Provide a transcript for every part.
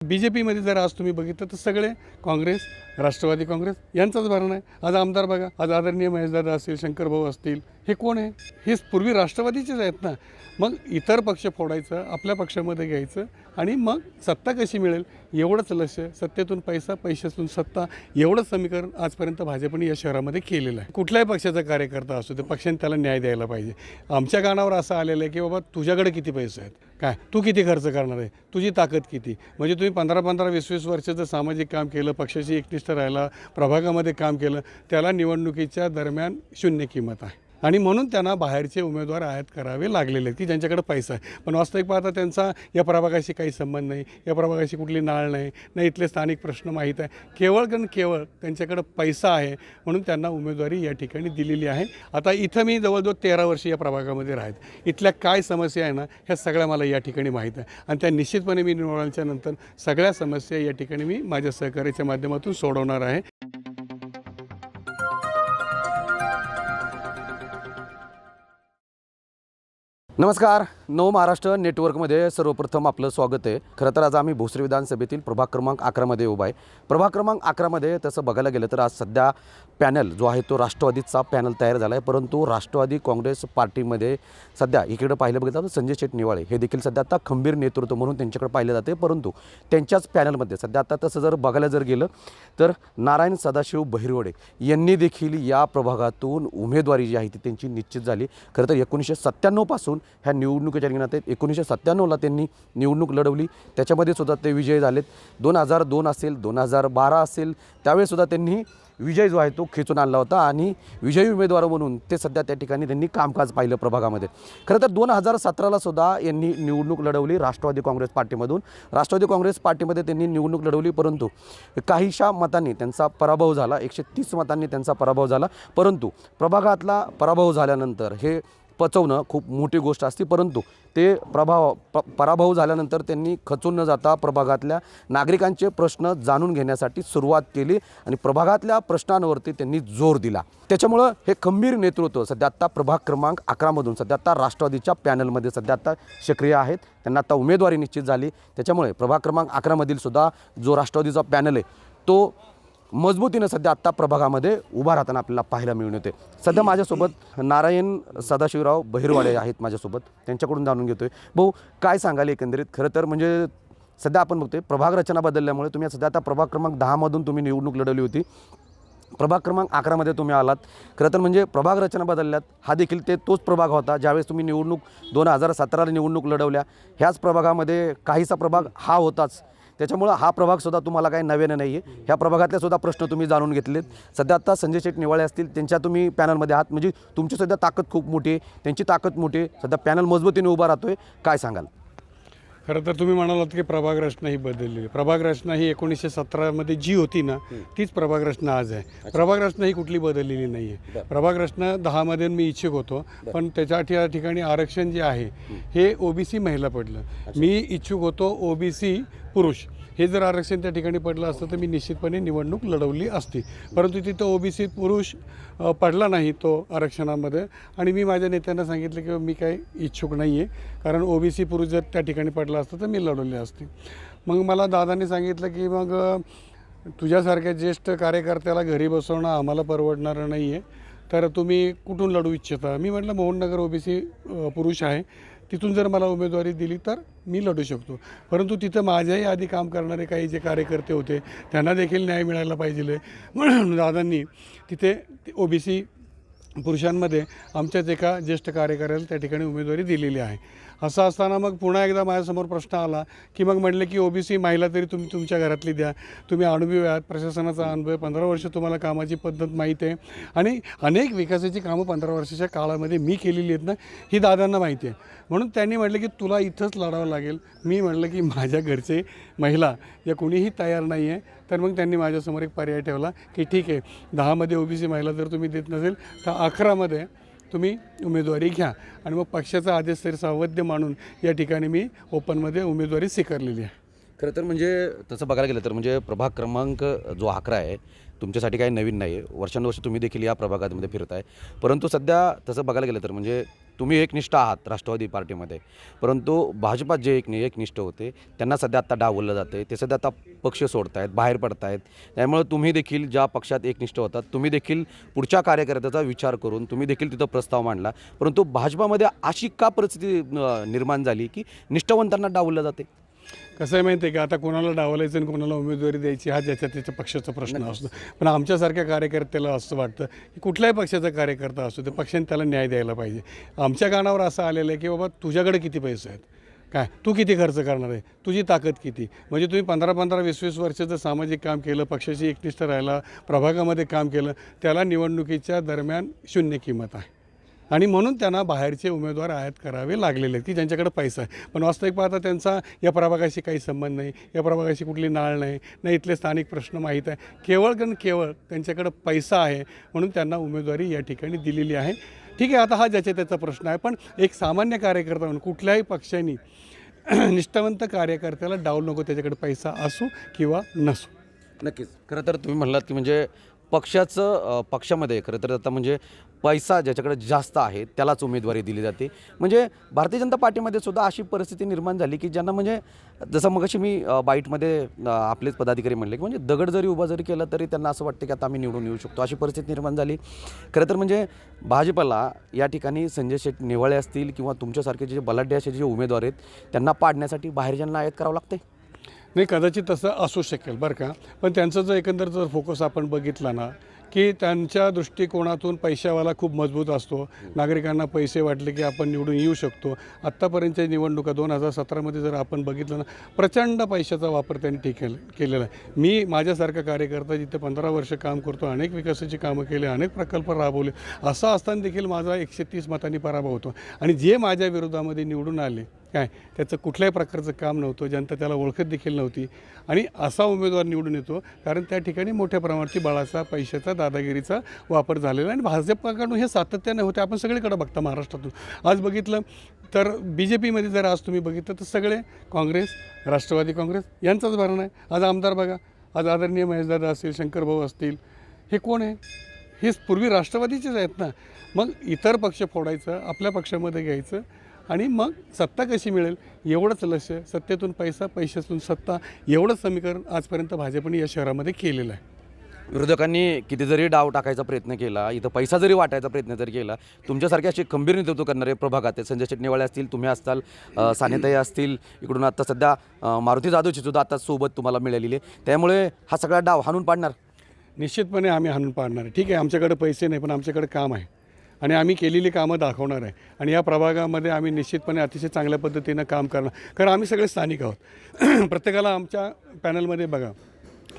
BJPमध्ये जर आज तुम्ही बघितलं तर सगळे काँग्रेस, राष्ट्रवादी काँग्रेस यांचाच भरणा आहे. आज आमदार बघा, आज आदरणीय महेशदादा असतील, शंकरभाऊ असतील, हे कोण आहे? हे पूर्वी राष्ट्रवादीचेच आहेत ना. मग इतर पक्ष फोडायचं, आपल्या पक्षामध्ये घ्यायचं आणि मग सत्ता कशी मिळेल एवढंच लक्ष, सत्तेतून पैसा, पैशातून सत्ता, एवढंच समीकरण आजपर्यंत भाजपने या शहरामध्ये केलेलं आहे. कुठल्याही पक्षाचा कार्यकर्ता असतो ते पक्षाने त्याला न्याय द्यायला पाहिजे. आमच्या कानावर असं आलेलं आहे की बाबा तुझ्याकडे किती पैसे आहेत, काय तू किती खर्च करणार आहे, तुझी ताकद किती. म्हणजे तुम्ही 15-15, 20-20 वर्षाचं सामाजिक काम केलं, पक्षाची एकनिष्ठ राहिला, प्रभागामध्ये काम केलं, त्याला निवडणुकीच्या दरम्यान शून्य किंमत आहे. आणि म्हणून त्यांना बाहेरचे उमेदवार आयात करावे लागलेले की ज्यांच्याकडे पैसा आहे. पण वास्तविक पाहता त्यांचा या प्रभागाशी काही संबंध नाही, या प्रभागाशी कुठली नाळ नाही, नाही इथले स्थानिक प्रश्न माहीत आहे. केवळ त्यांच्याकडे पैसा आहे म्हणून त्यांना उमेदवारी या ठिकाणी दिलेली आहे. आता इथं मी जवळजवळ 13 वर्ष या प्रभागामध्ये राहत, इथल्या काय समस्या आहे ना ह्या सगळ्या मला या ठिकाणी माहीत आहे. आणि त्या निश्चितपणे मी निवडल्याच्या नंतर सगळ्या समस्या या ठिकाणी मी माझ्या सहकार्याच्या माध्यमातून सोडवणार आहे. नमस्कार, नव महाराष्ट्र नेटवर्कमध्ये सर्वप्रथम आपलं स्वागत आहे. खरं तर आज आम्ही भोसरी विधानसभेतील प्रभाग क्रमांक 11मध्ये उभा आहे. प्रभाग क्रमांक 11मध्ये तसं बघायला गेलं तर आज सध्या पॅनल जो आहे तो राष्ट्रवादीचा पॅनल तयार झाला आहे. परंतु राष्ट्रवादी काँग्रेस पार्टीमध्ये सध्या इकडे पाहिलं बघितलं तर संजय शेठ निवाळे हे देखील सध्या आता खंबीर नेतृत्व म्हणून त्यांच्याकडे पाहिलं जाते. परंतु त्यांच्याच पॅनलमध्ये सध्या आता तसं जर बघायला जर गेलं तर नारायण सदाशिव बहिरवडे यांनी देखील या प्रभागातून उमेदवारी जी आहे ती त्यांची निश्चित झाली. खरं तर 1997 पासून ह्या निवडणुकीच्या रिंगणात आहेत. 1997ला त्यांनी निवडणूक लढवली, त्याच्यामध्ये सुद्धा ते विजयी झालेत. 2002 असेल, 2012 असेल, त्यावेळेसुद्धा त्यांनी विजय जो आहे तो खेचून आणला होता आणि विजयी उमेदवार म्हणून ते सध्या त्या ठिकाणी त्यांनी कामकाज पाहिलं प्रभागामध्ये. खरं तर 2017ला सुद्धा यांनी निवडणूक लढवली राष्ट्रवादी काँग्रेस पार्टीमधून. राष्ट्रवादी काँग्रेस पार्टीमध्ये त्यांनी निवडणूक लढवली, परंतु काहीशा मतांनी त्यांचा पराभव झाला, 130 मतांनी त्यांचा पराभव झाला. परंतु प्रभागातला पराभव झाल्यानंतर हे पचवणं खूप मोठी गोष्ट असते. परंतु ते पराभव झाल्यानंतर त्यांनी खचून न जाता प्रभागातल्या नागरिकांचे प्रश्न जाणून घेण्यासाठी सुरुवात केली आणि प्रभागातल्या प्रश्नांवरती त्यांनी जोर दिला. त्याच्यामुळं हे खंबीर नेतृत्व सध्या आत्ता प्रभाग क्रमांक 11मधून सध्या आत्ता राष्ट्रवादीच्या पॅनलमध्ये सध्या आत्ता सक्रिय आहेत. त्यांना आता उमेदवारी निश्चित झाली. त्याच्यामुळे प्रभाग क्रमांक 11मधील सुद्धा जो राष्ट्रवादीचा पॅनल आहे तो मजबूतीनं सध्या आत्ता प्रभागामध्ये उभा राहताना आपल्याला पाहायला मिळून येते. सध्या माझ्यासोबत नारायण सदाशिवराव बहिरवाडे आहेत माझ्यासोबत, त्यांच्याकडून जाणून घेतो आहे. भाऊ, काय सांगाल एकंदरीत? खरं तर म्हणजे सध्या आपण बघतोय प्रभाग रचना बदलल्यामुळे तुम्ही सध्या आता प्रभाग क्रमांक 10मधून तुम्ही निवडणूक लढवली होती, प्रभाग क्रमांक 11मध्ये तुम्ही आलात. खरं तर म्हणजे प्रभाग रचना बदलल्यात, हा देखील तोच प्रभाग होता ज्यावेळेस तुम्ही निवडणूक 2017ला निवडणूक लढवल्या. ह्याच प्रभागामध्ये काहीसा प्रभाग हा होताच, त्याच्यामुळं हा प्रभागसुद्धा तुम्हाला काही नव्यानं नाही आहे. ह्या प्रभागातले सुद्धा प्रश्न तुम्ही जाणून घेतलेत. सध्या आता संजय शेठ निवाळे असतील, त्यांच्या तुम्ही पॅनलमध्ये आहात, म्हणजे तुमची सध्या ताकद खूप मोठी आहे, त्यांची ताकद मोठी आहे. सध्या पॅनल मजबूतीने उभा राहतोय, काय सांगाल? खरं तर तुम्ही म्हणालात की प्रभाग रचना ही बदलली. प्रभाग रचना ही 1917मध्ये जी होती ना तीच प्रभाग रचना आज आहे. प्रभाग रचना ही कुठली बदललेली नाही आहे. प्रभाग रचना 10मध्ये मी इच्छुक होतो, पण त्याच्या ठिकाणी आरक्षण जे आहे हे OBC महिला पडलं. मी इच्छुक होतो OBC पुरुष. हे जर आरक्षण त्या ठिकाणी पडलं असतं तर मी निश्चितपणे निवडणूक लढवली असती. परंतु तिथं OBC पुरुष पडला नाही तो आरक्षणामध्ये आणि मी माझ्या नेत्यांना सांगितलं की मी काही इच्छुक नाही आहे, कारण OBC पुरुष जर त्या ठिकाणी पडला असतं तर मी लढवली असती. मग मला दादांनी सांगितलं की मग तुझ्यासारख्या ज्येष्ठ कार्यकर्त्याला घरी बसवणं आम्हाला परवडणारं नाही आहे, तर तुम्ही कुठून लढू इच्छिता? मी म्हटलं मोहननगर OBC पुरुष आहे, तिथून जर मला उमेदवारी दिली तर मी लढू शकतो. परंतु तिथं माझ्याही आधी काम करणारे काही जे कार्यकर्ते होते त्यांना देखील न्याय मिळायला पाहिजे म्हणून दादांनी तिथे OBC पुरुषांमध्ये आमच्याच एका ज्येष्ठ कार्यकर्त्याला त्या ठिकाणी उमेदवारी दिलेली आहे. असं असताना मग पुन्हा एकदा माझ्यासमोर प्रश्न आला की मग म्हटलं की OBC महिला तरी तुम्ही तुमच्या घरातली द्या, तुम्ही अनुभवी आहात, प्रशासनाचा अनुभव, 15 वर्ष तुम्हाला कामाची पद्धत माहीत आहे आणि अनेक विकासाची कामं 15 वर्षाच्या काळामध्ये मी केलेली आहेत ना, ही दादांना माहिती आहे. म्हणून त्यांनी म्हटलं की तुला इथंच लढावं लागेल. मी म्हटलं की माझ्या घरचे महिला या कुणीही तयार नाही आहे. तर मग त्यांनी माझ्यासमोर एक पर्याय ठेवला की ठीक आहे, 10मध्ये OBC महिला जर तुम्ही देत नसेल तर 11मध्ये तुम्ही उमेदवारी घ्या. आणि मग पक्षाचा आदेश तरी सावध्य मानून या ठिकाणी मी ओपनमध्ये उमेदवारी स्वीकारलेली आहे. खरं तर म्हणजे तसं बघायला गेलं तर म्हणजे प्रभाग क्रमांक जो 11 आहे तुमच्यासाठी काही नवीन नाही आहे. वर्षानुवर्ष तुम्ही देखील या प्रभागामध्ये फिरताय. परंतु सध्या तसं बघायला गेलं तर म्हणजे तुम्ही एकनिष्ठ आहात राष्ट्रवादी पार्टीमध्ये. परंतु भाजपात जे एकनिष्ठ होते त्यांना सध्या आत्ता डावललं जाते. ते सध्या आता पक्ष सोडतायत, बाहेर पडतायत. त्यामुळे तुम्ही देखील ज्या पक्षात एकनिष्ठ होतात तुम्ही देखील पुढच्या कार्यकर्त्याचा विचार करून तुम्ही देखील तिथं प्रस्ताव मांडला. परंतु भाजपामध्ये अशी का परिस्थिती निर्माण झाली की निष्ठावंतांना डावललं जाते? कसं आहे माहिती आहे का, आता कोणाला डावलायचं आणि कोणाला उमेदवारी द्यायची हा ज्याच्या त्याच्या पक्षाचा प्रश्न असतो. पण आमच्यासारख्या कार्यकर्त्याला असं वाटतं की कुठल्याही पक्षाचा कार्यकर्ता असतो ते पक्षाने त्याला न्याय द्यायला पाहिजे. आमच्या कानावर असं आलेलं आहे की बाबा तुझ्याकडे किती पैसे आहेत, काय तू किती खर्च करणार आहे, तुझी ताकद किती. म्हणजे तुम्ही 15-15, 20-20 वर्षाचं सामाजिक काम केलं, पक्षाची एकनिष्ठ राहिला, प्रभागामध्ये काम केलं, त्याला निवडणुकीच्या दरम्यान शून्य किंमत आहे. आणि म्हणून त्यांना बाहेरचे उमेदवार आयात करावे लागलेले आहेत की ज्यांच्याकडे पैसा आहे. पण वास्तविक पाहता त्यांचा या प्रभागाशी काही संबंध नाही, या प्रभागाशी कुठली नाळ नाही, ना इथले स्थानिक प्रश्न माहीत आहे. केवळ त्यांच्याकडं पैसा आहे म्हणून त्यांना उमेदवारी या ठिकाणी दिलेली आहे. ठीक आहे, आता हा ज्याच्या त्याचा प्रश्न आहे. पण एक सामान्य कार्यकर्ता म्हणून कुठल्याही पक्षाने निष्ठावंत कार्यकर्त्याला डावल नको, त्याच्याकडे पैसा असो किंवा नसो. नक्कीच. खरं तर तुम्ही म्हणलात की म्हणजे पक्षामध्ये खरं तर आता म्हणजे पैसा ज्याच्याकडे जास्त आहे त्यालाच उमेदवारी दिली जाते. म्हणजे भारतीय जनता पार्टीमध्ये सुद्धा अशी परिस्थिती निर्माण झाली की ज्यांना म्हणजे जसं मगाशी मी बाईटमध्ये आपलेच पदाधिकारी म्हणले की म्हणजे दगड जरी उभा जरी केला तरी त्यांना असं वाटतं की आता आम्ही निवडून येऊ शकतो, अशी परिस्थिती निर्माण झाली. खरं तर म्हणजे भाजपला या ठिकाणी संजय शेठ निवाळे असतील किंवा तुमच्यासारखे जे बलाढ्य असे जे उमेदवार आहेत त्यांना पाडण्यासाठी बाहेरच्यांना आयात करावं लागते. नाही, कदाचित तसं असू शकेल बरं का. पण त्यांचं जर एकंदर जर फोकस आपण बघितला ना की त्यांच्या दृष्टिकोनातून पैशावाला खूप मजबूत असतो. नागरिकांना पैसे वाटले की आपण निवडून येऊ शकतो. आत्तापर्यंतच्या निवडणुका 2017मध्ये जर आपण बघितलं ना प्रचंड पैशाचा वापर त्यांनी केलेला आहे. मी माझ्यासारखा कार्यकर्ता जिथे 15 वर्ष काम करतो, अनेक विकासाची कामं केली, अनेक प्रकल्प राबवले, असं असताना देखील माझा 130 मतांनी पराभव होतो. आणि जे माझ्या विरोधामध्ये निवडून आले काय त्याचं कुठल्याही प्रकारचं काम नव्हतं, जनता त्याला ओळखत देखील नव्हती. आणि असा उमेदवार निवडून येतो कारण त्या ठिकाणी मोठ्या प्रमाणाची बळाचा, पैशाचा, दादागिरीचा वापर झालेला. आणि भाजपकडून हे सातत्याने होते. आपण सगळीकडे बघता महाराष्ट्रातून. आज बघितलं तर BJPमध्ये जर आज तुम्ही बघितलं तर सगळे काँग्रेस, राष्ट्रवादी काँग्रेस यांचाच भरणा आहे. आज आमदार बघा, आज आदरणीय महेशदादा असतील, शंकरभाऊ असतील, हे कोण आहे? हे पूर्वी राष्ट्रवादीचेच आहेत ना. मग इतर पक्ष फोडायचं, आपल्या पक्षामध्ये घ्यायचं आणि मग सत्ता कशी मिळेल एवढंच लक्ष, सत्तेतून पैसा, पैशातून सत्ता, एवढंच समीकरण आजपर्यंत भाजपने या शहरामध्ये केलेलं आहे. विरोधकांनी किती जरी डाव टाकायचा प्रयत्न केला, इथं पैसा जरी वाटायचा प्रयत्न जरी केला, तुमच्यासारखे असे खंबीर नेतृत्व करणारे प्रभागात आहेत. संजय शेठ निवाळे असतील, तुम्ही असताल, सानेताई असतील, इकडून आता सध्या मारुती जाधवची सुद्धा आता सोबत तुम्हाला मिळालेली आहे. त्यामुळे हा सगळा डाव हाणून पाडणार. निश्चितपणे आम्ही हाणून पाडणार आहे. ठीक आहे, आमच्याकडे पैसे नाही पण आमच्याकडे काम आहे आणि आम्ही केलेली कामं दाखवणार आहे. आणि या प्रभागामध्ये आम्ही निश्चितपणे अतिशय चांगल्या पद्धतीनं काम करणार, कारण आम्ही सगळे स्थानिक आहोत. प्रत्येकाला आमच्या पॅनलमध्ये बघा,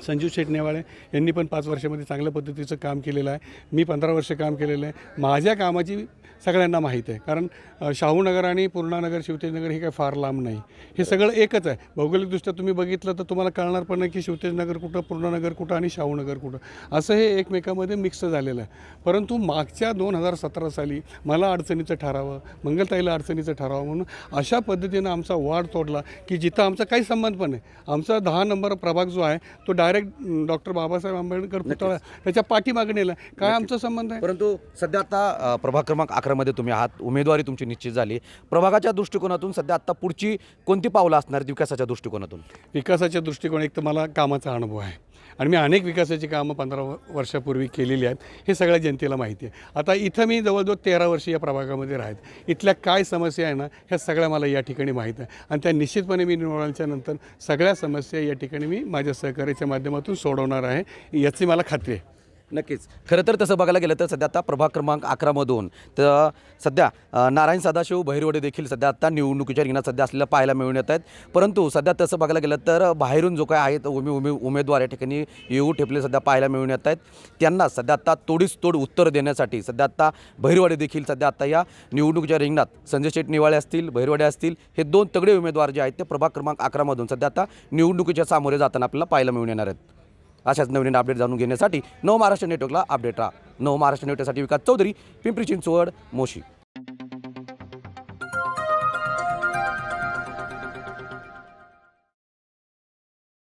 संजीव शेठ नेवाळे यांनी पण 5 वर्षामध्ये चांगल्या पद्धतीचं काम केलेलं आहे. मी 15 वर्ष काम केलेलं आहे. माझ्या कामाची सगळ्यांना माहीत आहे, कारण शाहूनगर आणि पूर्णानगर, शिवतेजनगर हे काही फार लांब नाही, हे सगळं एकच आहे. भौगोलिकदृष्ट्या तुम्ही बघितलं तर तुम्हाला कळणार पण नाही की शिवतेजनगर कुठं, पूर्णानगर कुठं आणि शाहूनगर कुठं, असं हे एकमेकामध्ये मिक्स झालेलं आहे. परंतु मागच्या 2017 साली मला अडचणीचं ठरावं, मंगलताईला अडचणीचं ठरावं म्हणून अशा पद्धतीनं आमचा वाद तोडला की जिथं आमचा काही संबंध पण नाही. आमचा 10 नंबर प्रभाग जो आहे तो डायरेक्ट डॉक्टर बाबासाहेब आंबेडकर पुतळा त्याच्या पाठीमागे नेला. काय आमचा संबंध आहे? परंतु सध्या आता प्रभाग क्रमांक 11 मध्ये तुम्ही आहात, उमेदवारी तुमची निश्चित झाली. प्रभागाच्या दृष्टिकोनातून सध्या आता पुढची कोणती पावलं असणार विकासाच्या दृष्टिकोनातून? विकासाच्या दृष्टिकोन एक तर मला कामाचा अनुभव आहे आणि मी अनेक विकासाची कामं 15 वर्षापूर्वी केलेली आहेत, हे सगळ्या जनतेला माहिती आहे. आता इथं मी जवळजवळ 13 वर्ष या प्रभागामध्ये राहत, इथल्या काय समस्या आहे ना ह्या सगळ्या मला या ठिकाणी माहीत आहे. आणि त्या निश्चितपणे मी निवडल्याच्या नंतर सगळ्या समस्या या ठिकाणी मी माझ्या सहकार्याच्या माध्यमातून सोडवणार आहे, याची मला खात्री आहे. नक्कीच. खरं तर तसं बघायला गेलं तर सध्या आता प्रभाग क्रमांक 11 मधून तर सध्या नारायण सदाशिव बहिरवडे देखील सध्या आता निवडणुकीच्या रिंगणात सध्या असलेल्या पाहायला मिळून येत आहेत. परंतु सध्या तसं बघायला गेलं तर बाहेरून जो काय आहेत उमेदवार या ठिकाणी येऊ ठेपले सध्या पाहायला मिळून येत आहेत. त्यांना सध्या आता तोडीस तोड उत्तर देण्यासाठी सध्या आता बहिरवडे देखील सध्या आता या निवडणुकीच्या रिंगणात संजय शेठ निवाळे असतील, बहिरवडे असतील, हे 2 तगडे उमेदवार जे आहेत ते प्रभाग क्रमांक 11 मधून सध्या आता निवडणुकीच्या सामोरे जाताना आपल्याला पाहायला मिळून येणार आहेत. अशाच नवीन अपडेट जाणून घेण्यासाठी नव महाराष्ट्र नेटवर्कला अपडेट राहा. नव महाराष्ट्र नेटवर्कसाठी विकास चौधरी, पिंपरी चिंचवड, मोशी.